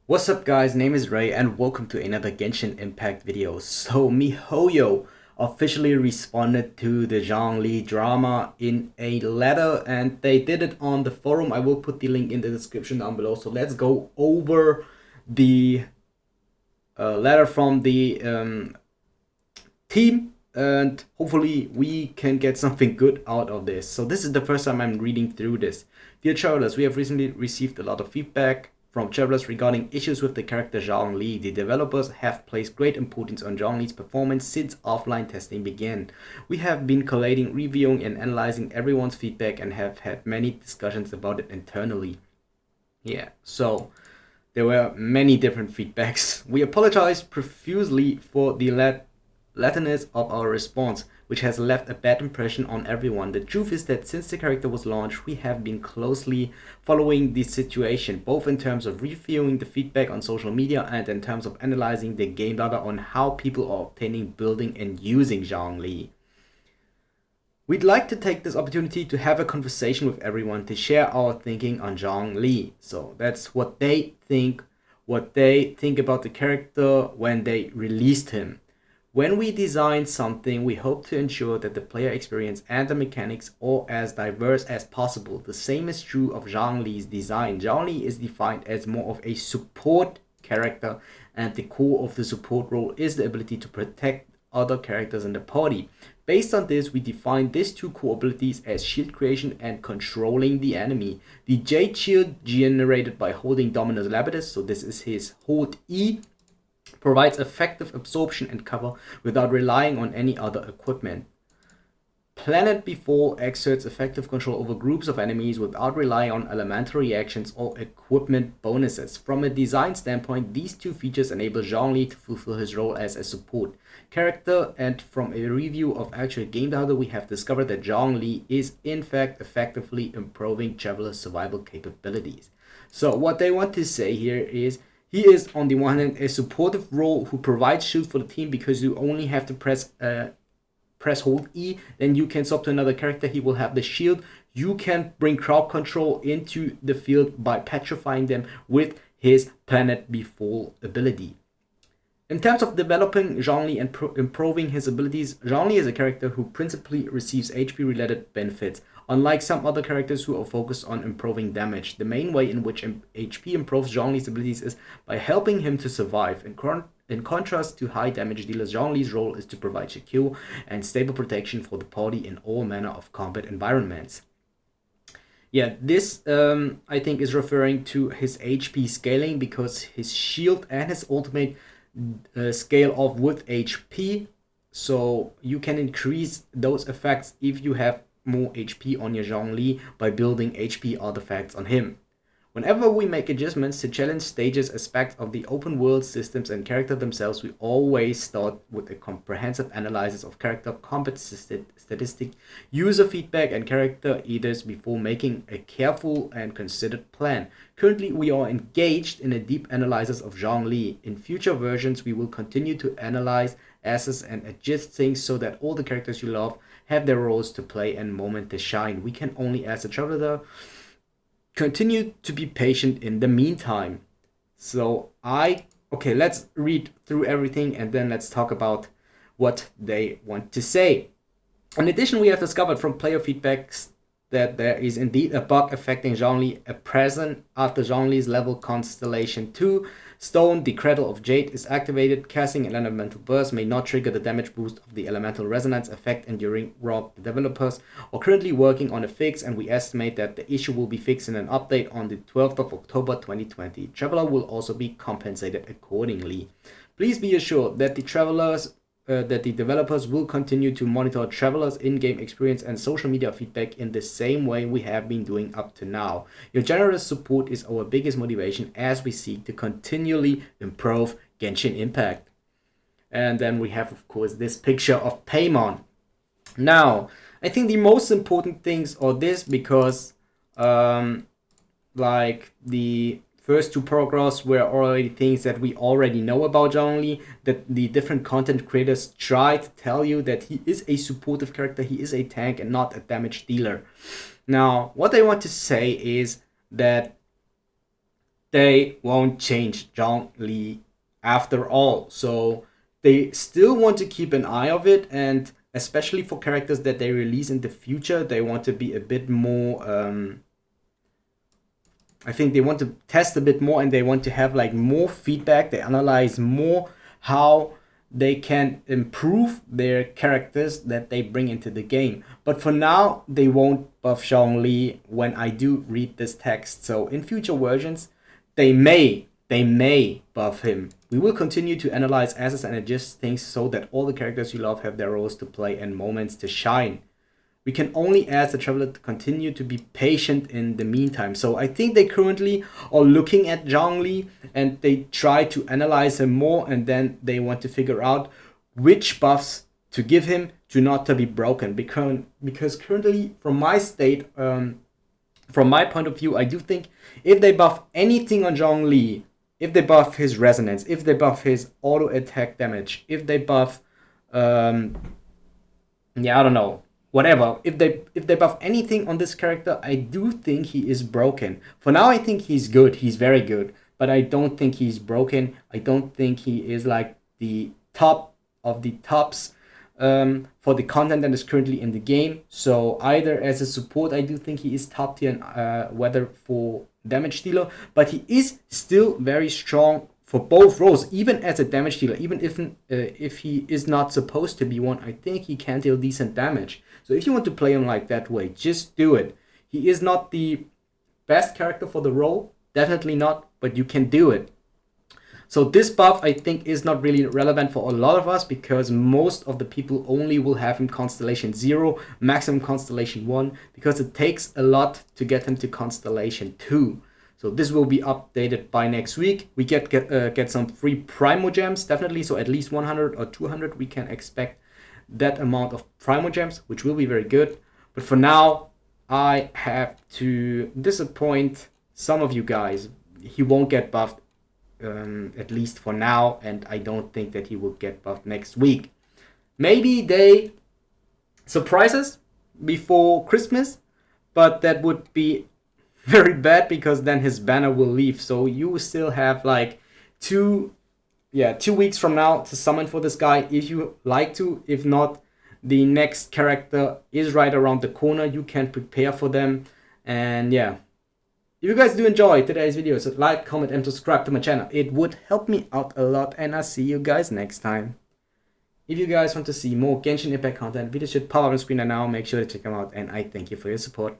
What's up guys, name is Ray and welcome to another Genshin Impact video. So MIHOYO officially responded to the Zhongli drama in a letter and they did it on the forum. I will put the link in the description down below. So let's go over the letter from the team and hopefully we can get something good out of this. So this is the first time I'm reading through this. Dear travelers, we have recently received a lot of feedback from travelers regarding issues with the character Zhongli. The developers have placed great importance on Zhongli's performance since offline testing began. We have been collating, reviewing and analyzing everyone's feedback and have had many discussions about it internally. Yeah, so there were many different feedbacks. We apologize profusely for the lateness of our response, which has left a bad impression on everyone. The truth is that since the character was launched, we have been closely following the situation, both in terms of reviewing the feedback on social media and in terms of analyzing the game data on how people are obtaining, building and using Zhongli. We'd like to take this opportunity to have a conversation with everyone to share our thinking on Zhongli. So that's what they think about the character when they released him. When we design something, we hope to ensure that the player experience and the mechanics are as diverse as possible. The same is true of Zhongli's design. Zhongli is defined as more of a support character, and the core of the support role is the ability to protect other characters in the party. Based on this, we define these two core abilities as shield creation and controlling the enemy. The Jade Shield, generated by holding Dominus Lapidus, so this is his hold E, provides effective absorption and cover without relying on any other equipment. Planet Before exerts effective control over groups of enemies without relying on elemental reactions or equipment bonuses. From a design standpoint, these two features enable Zhongli to fulfill his role as a support character, and from a review of actual game data, we have discovered that Zhongli is in fact effectively improving Traveler's survival capabilities. So what they want to say here is he is on the one hand a supportive role who provides shield for the team because you only have to press hold E, then you can swap to another character, he will have the shield. You can bring crowd control into the field by petrifying them with his Planet Befall ability. In terms of developing Zhongli and improving his abilities, Zhongli is a character who principally receives HP related benefits. Unlike some other characters who are focused on improving damage, the main way in which HP improves Zhongli's abilities is by helping him to survive. In contrast to high damage dealers, Zhongli's role is to provide secure and stable protection for the party in all manner of combat environments. Yeah, this I think is referring to his HP scaling, because his shield and his ultimate scale off with HP, so you can increase those effects if you have more HP on your Zhongli by building HP artifacts on him. Whenever we make adjustments to challenge stages, aspects of the open world systems and character themselves, we always start with a comprehensive analysis of character combat statistic, user feedback and character edits before making a careful and considered plan. Currently, we are engaged in a deep analysis of Zhongli. In future versions, we will continue to analyze, assess and adjust things so that all the characters you love have their roles to play and moment to shine. We can only, as a traveler, continue to be patient in the meantime. So okay, let's read through everything and then let's talk about what they want to say. In addition, we have discovered from player feedbacks that there is indeed a bug affecting Zhongli at present. After Zhongli's level Constellation 2 Stone, the Cradle of Jade, is activated. Casting an elemental burst may not trigger the damage boost of the elemental resonance effect enduring Rob. The developers are currently working on a fix, and we estimate that the issue will be fixed in an update on the 12th of October 2020. Traveler will also be compensated accordingly. Please be assured that the developers will continue to monitor travelers' in-game experience and social media feedback in the same way we have been doing up to now. Your generous support is our biggest motivation as we seek to continually improve Genshin Impact. And then we have, of course, this picture of Paimon. Now, I think the most important things are this, because like the first two paragraphs were already things that we already know about Zhongli, that the different content creators try to tell you that he is a supportive character, he is a tank and not a damage dealer. Now, what I want to say is that they won't change Zhongli after all. So they still want to keep an eye of it, and especially for characters that they release in the future, they want to be a bit more I think they want to test a bit more, and they want to have like more feedback. They analyze more how they can improve their characters that they bring into the game. But for now, they won't buff Zhongli when I do read this text. So in future versions, they may buff him. We will continue to analyze assets and adjust things so that all the characters you love have their roles to play and moments to shine. We can only ask the traveler to continue to be patient in the meantime. So I think they currently are looking at Zhongli and they try to analyze him more, and then they want to figure out which buffs to give him to not to be broken. Because currently, from my state, from my point of view, I do think if they buff anything on Zhongli, if they buff his resonance, if they buff his auto attack damage, if they buff, I don't know, whatever, if they buff anything on this character, I do think he is broken. For now, I think he's good. He's very good, but I don't think he's broken. I don't think he is like the top of the tops for the content that is currently in the game. So either as a support, I do think he is top tier, whether for damage dealer, but he is still very strong for both roles, even as a damage dealer. Even if he is not supposed to be one, I think he can deal decent damage. So if you want to play him like that way, just do it. He is not the best character for the role, definitely not, but you can do it. So this buff, I think, is not really relevant for a lot of us, because most of the people only will have him Constellation 0, maximum Constellation 1, because it takes a lot to get him to Constellation 2. So this will be updated by next week. We get some free Primogems, definitely. So at least 100 or 200 we can expect that amount of Primogems, which will be very good. But for now, I have to disappoint some of you guys. He won't get buffed, at least for now, and I don't think that he will get buffed next week. Maybe they surprise us before Christmas, but that would be very bad, because then his banner will leave. So you still have like 2 weeks from now to summon for this guy if you like to. If not, the next character is right around the corner. You can prepare for them. And yeah, if you guys do enjoy today's video, so like, comment, and subscribe to my channel. It would help me out a lot, and I'll see you guys next time. If you guys want to see more Genshin Impact content, videos should pop up on screen, and now make sure to check them out, and I thank you for your support.